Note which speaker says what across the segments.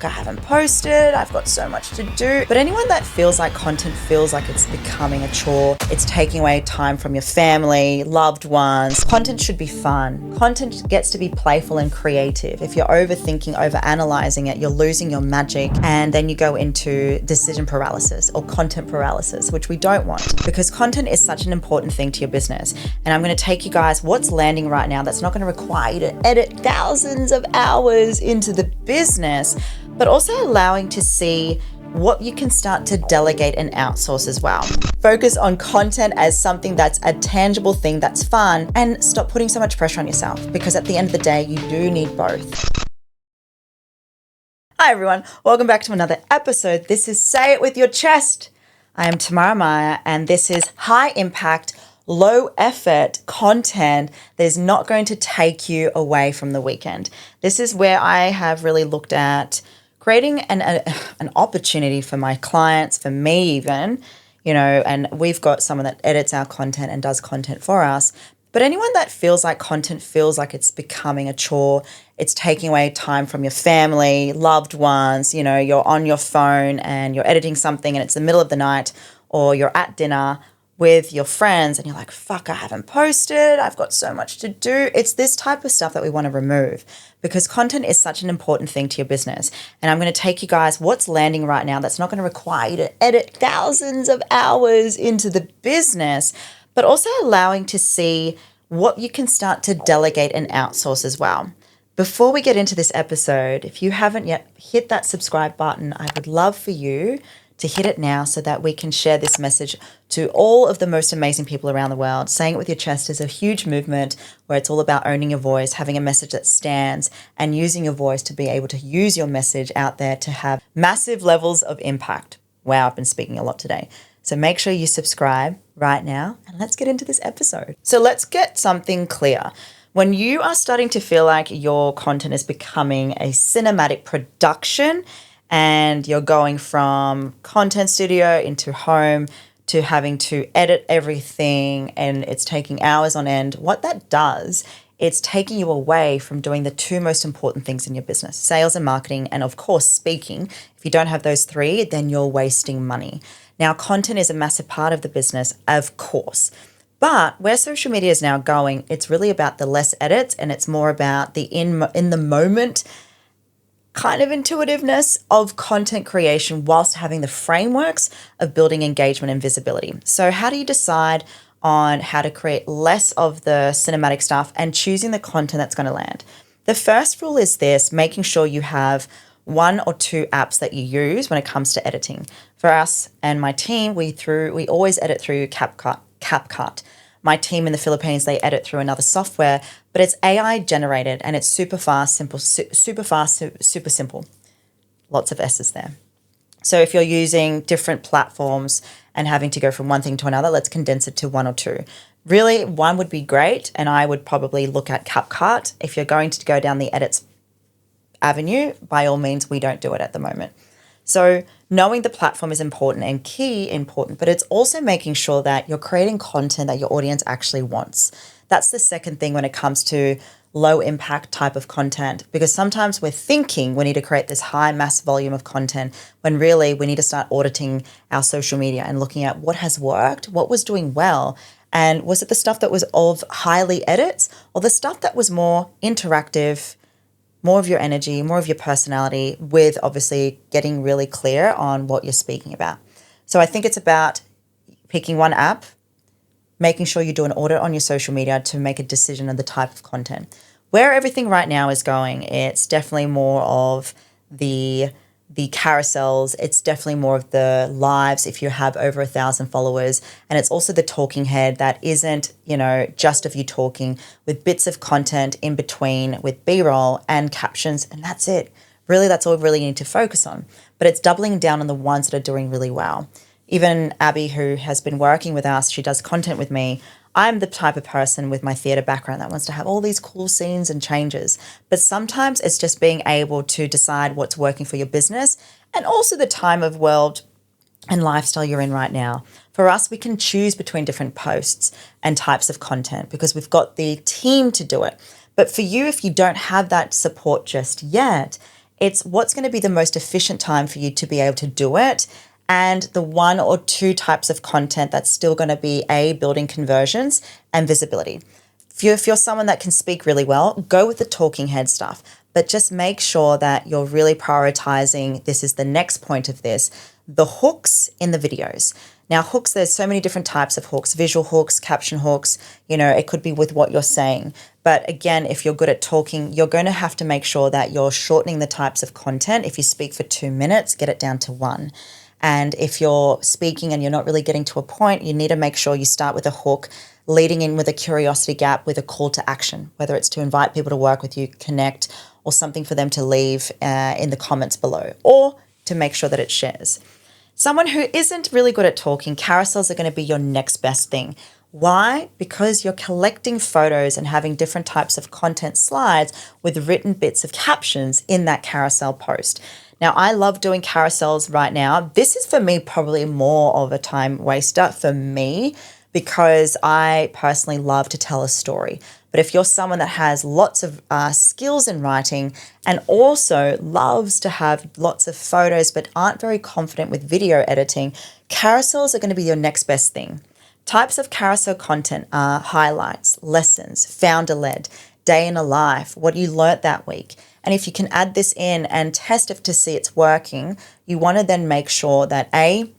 Speaker 1: fuck, I haven't posted, I've got so much to do. But anyone that feels like content feels like it's becoming a chore, it's taking away time from your family, loved ones. Content should be fun. Content gets to be playful and creative. If you're overthinking, overanalyzing it, you're losing your magic, and then you go into decision paralysis or content paralysis, which we don't want, because content is such an important thing to your business. And I'm going to take you guys what's landing right now that's not going to require you to edit thousands of hours into the business, but also allowing to see what you can start to delegate and outsource as well. Focus on content as something that's a tangible thing that's fun, and stop putting so much pressure on yourself, because at the end of the day, you do need both. Hi everyone, welcome back to another episode. This is Say It With Your Chest. I am Tamara Meyer, and this is high impact, low effort content that is not going to take you away from the weekend. This is where I have really looked at creating an opportunity for my clients, for me even, and we've got someone that edits our content and does content for us. But anyone that feels like content feels like it's becoming a chore, it's taking away time from your family, loved ones, you're on your phone and you're editing something and it's the middle of the night, or you're at dinner with your friends and you're like, fuck, I haven't posted, I've got so much to do. It's this type of stuff that we want to remove, because content is such an important thing to your business. And I'm going to take you guys what's landing right now that's not going to require you to edit thousands of hours into the business, but also allowing to see what you can start to delegate and outsource as well. Before we get into this episode, if you haven't yet hit that subscribe button, I would love for you to hit it now so that we can share this message to all of the most amazing people around the world. Saying It With Your Chest is a huge movement where it's all about owning your voice, having a message that stands, and using your voice to be able to use your message out there to have massive levels of impact. Wow, I've been speaking a lot today. So make sure you subscribe right now, and let's get into this episode. So let's get something clear. When you are starting to feel like your content is becoming a cinematic production, and you're going from content studio into home to having to edit everything, and it's taking hours on end, what that does, it's taking you away from doing the two most important things in your business, sales and marketing, and of course, speaking. If you don't have those three, then you're wasting money. Now, content is a massive part of the business, of course. But where social media is now going, it's really about the less edits, and it's more about the in the moment kind of intuitiveness of content creation whilst having the frameworks of building engagement and visibility. So how do you decide on how to create less of the cinematic stuff and choosing the content that's going to land? The first rule is this: making sure you have one or two apps that you use when it comes to editing. For us and my team, we always edit through CapCut. My team in the Philippines, they edit through another software, but it's AI generated and it's super fast, super simple. Lots of S's there. So if you're using different platforms and having to go from one thing to another, let's condense it to one or two. Really, one would be great, and I would probably look at CapCut. If you're going to go down the edits avenue, by all means, we don't do it at the moment. So knowing the platform is important and important, but it's also making sure that you're creating content that your audience actually wants. That's the second thing when it comes to low impact type of content, because sometimes we're thinking we need to create this high mass volume of content when really we need to start auditing our social media and looking at what has worked, what was doing well, and was it the stuff that was of highly edits or the stuff that was more interactive, more of your energy, more of your personality, with obviously getting really clear on what you're speaking about. So I think it's about picking one app, making sure you do an audit on your social media to make a decision on the type of content. Where everything right now is going, it's definitely more of the carousels. It's definitely more of the lives if you have over 1,000 followers. And it's also the talking head that isn't, just of you talking, with bits of content in between with B-roll and captions. And that's it. Really, that's all we really need to focus on. But it's doubling down on the ones that are doing really well. Even Abby, who has been working with us, she does content with me. I'm the type of person with my theatre background that wants to have all these cool scenes and changes. But sometimes it's just being able to decide what's working for your business and also the time of world and lifestyle you're in right now. For us, we can choose between different posts and types of content because we've got the team to do it. But for you, if you don't have that support just yet, It's what's going to be the most efficient time for you to be able to do it, and the 1 or 2 types of content that's still going to be building conversions and visibility. If you're someone that can speak really well, go with the talking head stuff, but just make sure that you're really prioritizing, this is the next point of this, the hooks in the videos. Now, hooks, there's so many different types of hooks, visual hooks, caption hooks, it could be with what you're saying. But again, if you're good at talking, you're going to have to make sure that you're shortening the types of content. If you speak for 2 minutes, get it down to 1. And if you're speaking and you're not really getting to a point, you need to make sure you start with a hook, leading in with a curiosity gap with a call to action, whether it's to invite people to work with you, connect, or something for them to leave in the comments below, or to make sure that it shares. Someone who isn't really good at talking, carousels are going to be your next best thing. Why? Because you're collecting photos and having different types of content slides with written bits of captions in that carousel post. Now, I love doing carousels right now. This is for me probably more of a time waster for me, because I personally love to tell a story. But if you're someone that has lots of skills in writing and also loves to have lots of photos but aren't very confident with video editing, carousels are going to be your next best thing. Types of carousel content are highlights, lessons, founder-led, day in a life, what you learnt that week. And if you can add this in and test it to see it's working, you want to then make sure that A,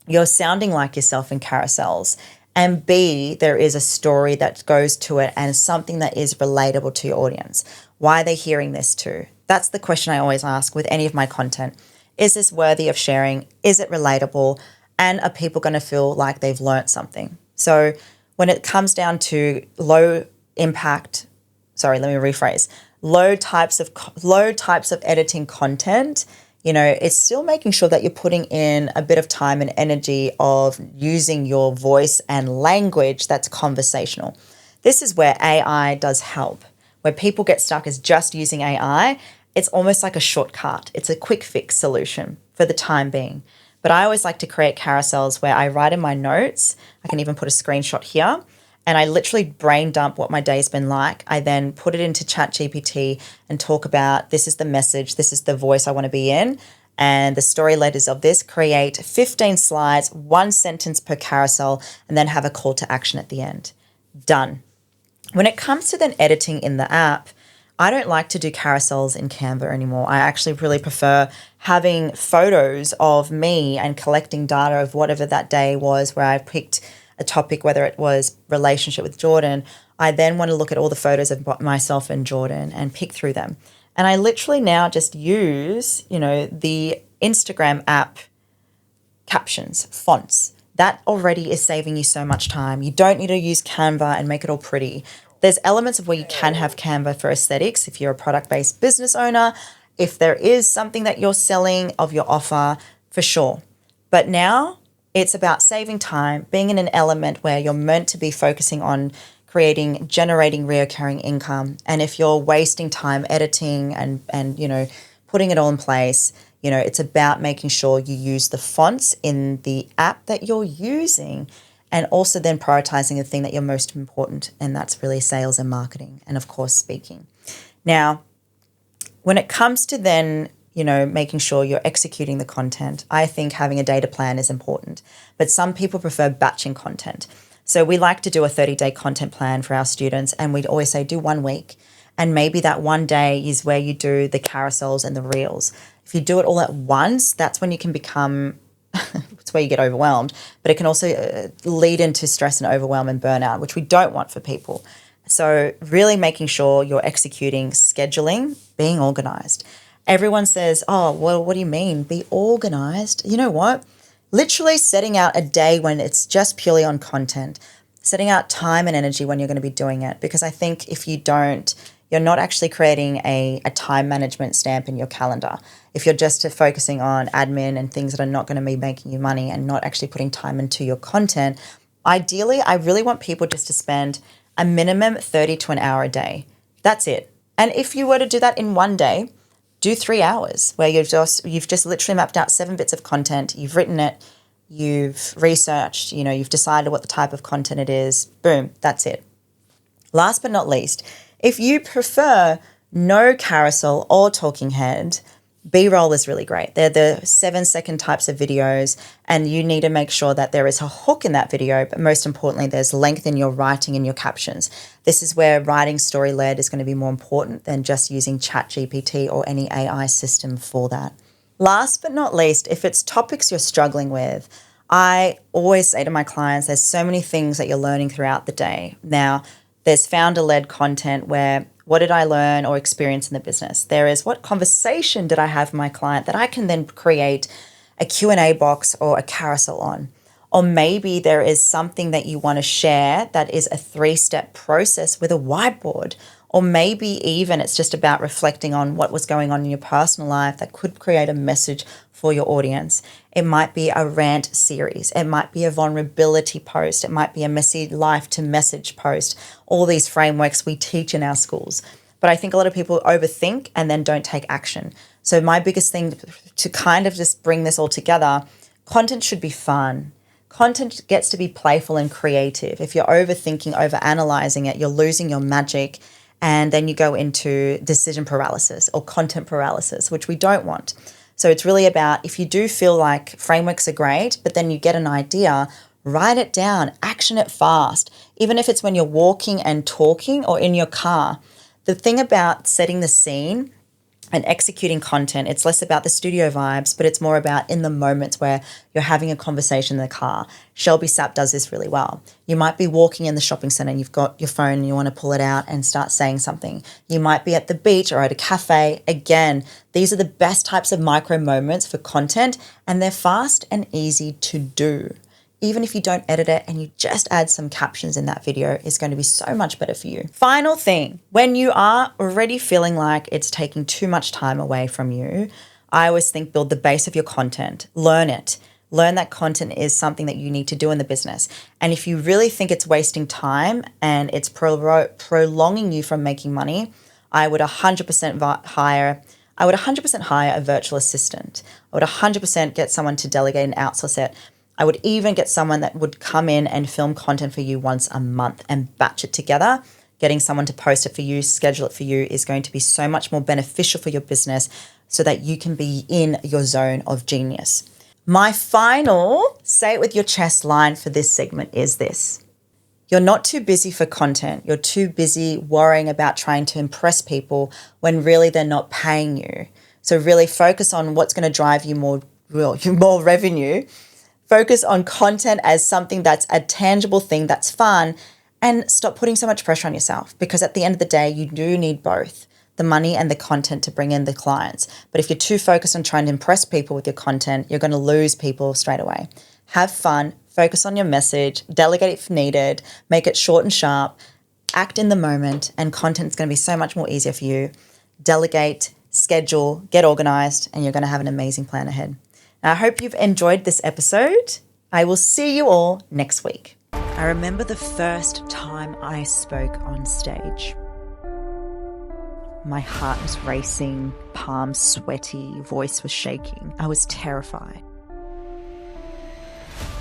Speaker 1: you're sounding like yourself in carousels, and B, there is a story that goes to it and something that is relatable to your audience. Why are they hearing this too? That's the question I always ask with any of my content. Is this worthy of sharing? Is it relatable? And are people going to feel like they've learned something? So when it comes down to low types of editing content, it's still making sure that you're putting in a bit of time and energy of using your voice and language that's conversational. This is where AI does help. Where people get stuck is just using AI, it's almost like a shortcut. It's a quick fix solution for the time being. But I always like to create carousels where I write in my notes. I can even put a screenshot here. And I literally brain dump what my day's been like. I then put it into ChatGPT and talk about, this is the message, this is the voice I want to be in, and the story letters of this. Create 15 slides, 1 sentence per carousel, and then have a call to action at the end. Done. When it comes to then editing in the app, I don't like to do carousels in Canva anymore. I actually really prefer having photos of me and collecting data of whatever that day was where I picked a topic, whether it was relationship with Jordan. I then want to look at all the photos of myself and Jordan and pick through them. And I literally now just use, the Instagram app captions, fonts. That already is saving you so much time. You don't need to use Canva and make it all pretty. There's elements of where you can have Canva for aesthetics if you're a product-based business owner, if there is something that you're selling of your offer, for sure. But now it's about saving time, being in an element where you're meant to be focusing on generating reoccurring income. And if you're wasting time editing and putting it all in place, it's about making sure you use the fonts in the app that you're using, and also then prioritizing the thing that you're most important, and that's really sales and marketing, and of course speaking. Now, when it comes to then making sure you're executing the content, I think having a data plan is important. But some people prefer batching content. So we like to do a 30-day content plan for our students, and we'd always say do 1 week. And maybe that 1 day is where you do the carousels and the reels. If you do it all at once, that's when you can become, it's where you get overwhelmed, but it can also lead into stress and overwhelm and burnout, which we don't want for people. So really making sure you're executing, scheduling, being organized. Everyone says, oh, well, what do you mean? Be organized. You know what? Literally setting out a day when it's just purely on content, setting out time and energy when you're going to be doing it. Because I think if you don't, you're not actually creating a time management stamp in your calendar. If you're just focusing on admin and things that are not going to be making you money and not actually putting time into your content, ideally, I really want people just to spend a minimum 30 to an hour a day. That's it. And if you were to do that in 1 day, do 3 hours where you've just literally mapped out 7 bits of content, you've written it, you've researched, you've decided what the type of content it is. Boom, that's it. Last but not least, if you prefer no carousel or talking head, B-roll is really great. They're the 7-second types of videos, and you need to make sure that there is a hook in that video, but most importantly, there's length in your writing and your captions. This is where writing story-led is going to be more important than just using ChatGPT or any AI system for that. Last but not least, if it's topics you're struggling with, I always say to my clients, there's so many things that you're learning throughout the day. Now, there's founder-led content where what did I learn or experience in the business? There is what conversation did I have with my client that I can then create a Q&A box or a carousel on. Or maybe there is something that you want to share that is a 3-step process with a whiteboard. Or maybe even it's just about reflecting on what was going on in your personal life that could create a message for your audience. It might be a rant series. It might be a vulnerability post. It might be a messy life to message post. All these frameworks we teach in our schools. But I think a lot of people overthink and then don't take action. So my biggest thing to kind of just bring this all together, content should be fun. Content gets to be playful and creative. If you're overthinking, overanalyzing it, you're losing your magic. And then you go into decision paralysis or content paralysis, which we don't want. So it's really about, if you do feel like frameworks are great, but then you get an idea, write it down, action it fast. Even if it's when you're walking and talking or in your car. The thing about setting the scene and executing content, it's less about the studio vibes, but it's more about in the moments where you're having a conversation in the car. Shelby Sapp does this really well. You might be walking in the shopping center and you've got your phone and you want to pull it out and start saying something. You might be at the beach or at a cafe. Again, these are the best types of micro moments for content, and they're fast and easy to do. Even if you don't edit it and you just add some captions in that video, it's going to be so much better for you. Final thing, when you are already feeling like it's taking too much time away from you, I always think build the base of your content, learn it. Learn that content is something that you need to do in the business. And if you really think it's wasting time and it's prolonging you from making money, I would 100% hire a virtual assistant. I would 100% get someone to delegate and outsource it. I would even get someone that would come in and film content for you once a month and batch it together. Getting someone to post it for you, schedule it for you is going to be so much more beneficial for your business so that you can be in your zone of genius. My final say it with your chest line for this segment is this. You're not too busy for content. You're too busy worrying about trying to impress people when really they're not paying you. So really focus on what's going to drive you more revenue. Focus on content as something that's a tangible thing that's fun, and stop putting so much pressure on yourself, because at the end of the day, you do need both the money and the content to bring in the clients. But if you're too focused on trying to impress people with your content, you're going to lose people straight away. Have fun, focus on your message, delegate if needed, make it short and sharp, act in the moment, and content's going to be so much more easier for you. Delegate, schedule, get organized, and you're going to have an amazing plan ahead. I hope you've enjoyed this episode. I will see you all next week. I remember the first time I spoke on stage. My heart was racing, palms sweaty, voice was shaking. I was terrified.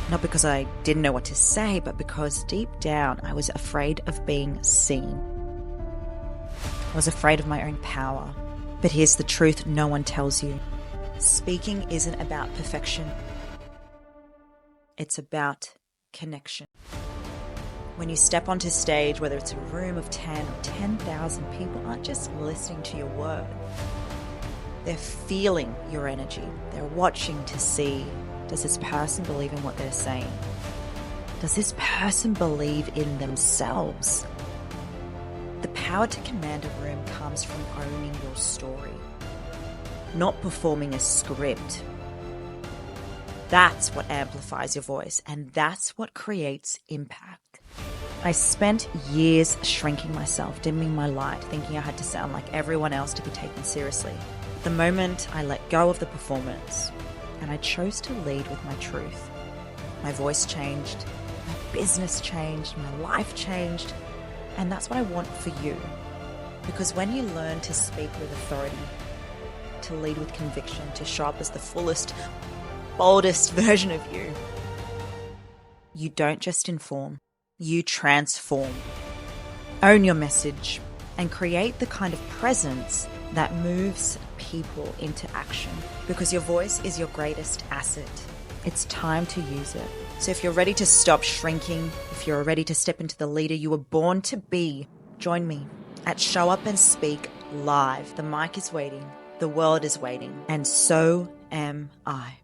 Speaker 1: Not because I didn't know what to say, but because deep down I was afraid of being seen. I was afraid of my own power. But here's the truth no one tells you. Speaking isn't about perfection. It's about connection. When you step onto stage, whether it's a room of 10 or 10,000 people aren't just listening to your word. They're feeling your energy. They're watching to see, does this person believe in what they're saying? Does this person believe in themselves? The power to command a room comes from owning your story, not performing a script. That's what amplifies your voice, and that's what creates impact. I spent years shrinking myself, dimming my light, thinking I had to sound like everyone else to be taken seriously. The moment I let go of the performance and I chose to lead with my truth, my voice changed, my business changed, my life changed, and that's what I want for you. Because when you learn to speak with authority, to lead with conviction, to show up as the fullest, boldest version of you, you don't just inform, you transform. Own your message and create the kind of presence that moves people into action because your voice is your greatest asset. It's time to use it. So if you're ready to stop shrinking, if you're ready to step into the leader you were born to be, join me at Show Up and Speak Live. The mic is waiting, the world is waiting, and so am I.